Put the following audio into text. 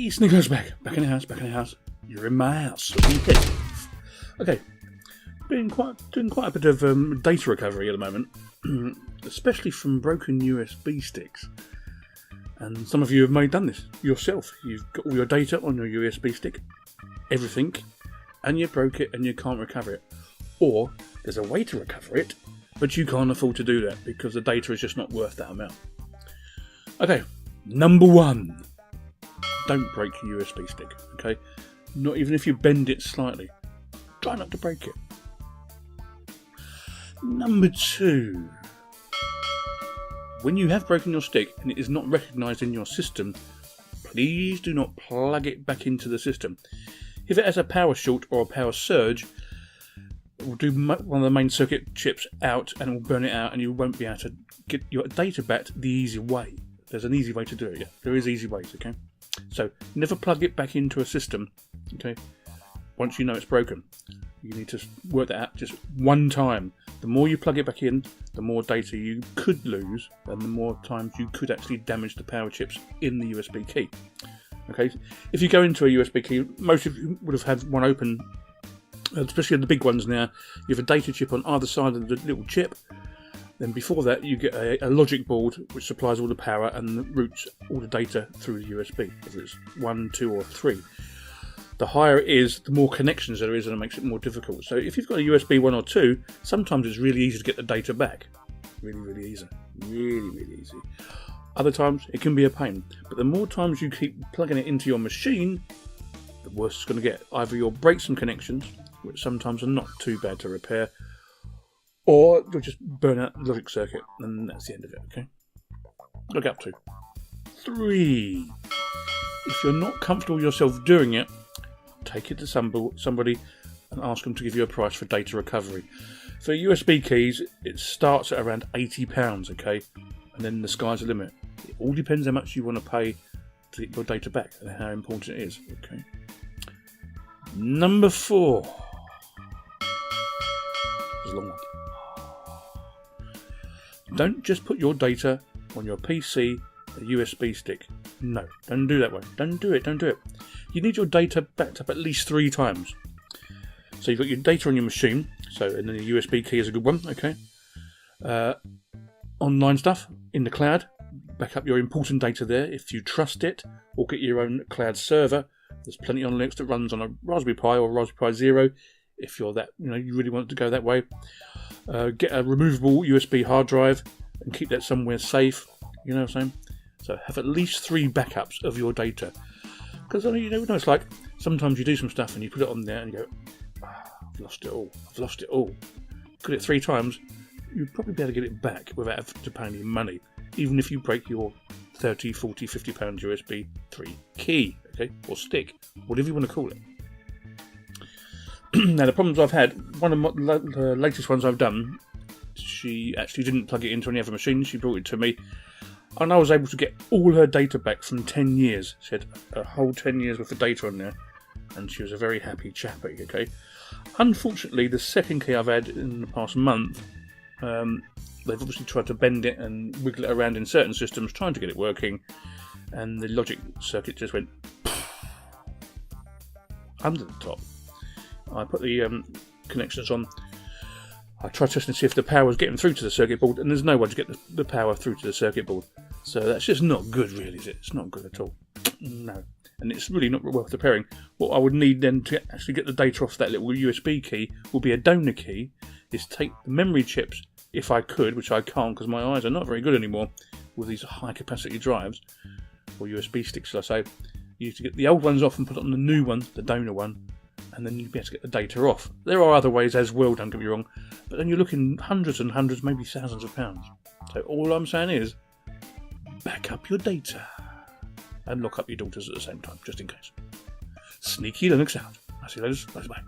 Sneaker's back in the house. You're in my house. Okay, doing quite a bit of data recovery at the moment, especially from broken USB sticks. And some of you have done this yourself. You've got all your data on your USB stick, everything, and you broke it and you can't recover it. Or there's a way to recover it, but you can't afford to do that because the data is just not worth that amount. Okay, number one. Don't break your USB stick, okay? Not even if you bend it slightly. Try not to break it. Number two. When you have broken your stick and it is not recognised in your system, please do not plug it back into the system. If it has a power short or a power surge, it will do one of the main circuit chips out and it will burn it out and you won't be able to get your data back the easy way. There's an easy way to do it, yeah. There is easy ways, okay? So never plug it back into a system, okay? Once you know it's broken, you need to work that out just one time. The more you plug it back in, the more data you could lose, and the more times you could actually damage the power chips in the USB key. Okay, if you go into a USB key, most of you would have had one open, especially the big ones now. You have a data chip on either side of the little chip. Then before that, you get a logic board which supplies all the power and routes all the data through the USB, whether it's 1, 2 or 3. The higher it is, the more connections there is, and it makes it more difficult. So if you've got a USB 1 or 2, sometimes it's really easy to get the data back. Really easy. Really easy. Other times, it can be a pain. But the more times you keep plugging it into your machine, the worse it's going to get. Either you'll break some connections, which sometimes are not too bad to repair, or you'll just burn out the logic circuit, and that's the end of it, okay? Look up to 3. If you're not comfortable yourself doing it, take it to somebody and ask them to give you a price for data recovery. For USB keys, it starts at around £80, okay? And then the sky's the limit. It all depends how much you want to pay to get your data back and how important it is, okay? Number 4. It's a long one. Don't just put your data on your PC, a USB stick. No, don't do that way. Don't do it. You need your data backed up at least 3 times. So you've got your data on your machine, and then the USB key is a good one, okay? Online stuff in the cloud, back up your important data there if you trust it, or get your own cloud server. There's plenty on Linux that runs on a Raspberry Pi or Raspberry Pi Zero if you're that, you really want to go that way. Get a removable USB hard drive and keep that somewhere safe, you know what I'm saying? So have at least 3 backups of your data. Because you know what it's like, sometimes you do some stuff and you put it on there and you go, I've lost it all. Put it 3 times, you'd probably be able to get it back without having to pay any money, even if you break your 30, 40, 50 pound USB 3 key, okay, or stick, whatever you want to call it. Now the problems I've had, one of the latest ones I've done, she actually didn't plug it into any other machine, she brought it to me, and I was able to get all her data back from 10 years. She had a whole 10 years worth of data on there, and she was a very happy chappy, okay. Unfortunately, the second key I've had in the past month, they've obviously tried to bend it and wiggle it around in certain systems, trying to get it working, and the logic circuit just went under the top. I put the connections on. I tried testing to see if the power was getting through to the circuit board, and there's no way to get the power through to the circuit board. So that's just not good, really, is it? It's not good at all. No. And it's really not worth repairing. What I would need then to actually get the data off that little USB key will be a donor key, is take the memory chips, if I could, which I can't because my eyes are not very good anymore with these high capacity drives, or USB sticks, shall I say. You need to get the old ones off and put it on the new one, the donor one, and then you'd be able to get the data off. There are other ways as well, don't get me wrong, but then you're looking hundreds and hundreds, maybe thousands of pounds. So all I'm saying is, back up your data and lock up your daughters at the same time, just in case. Sneaky Linux out. I'll see you later. Bye.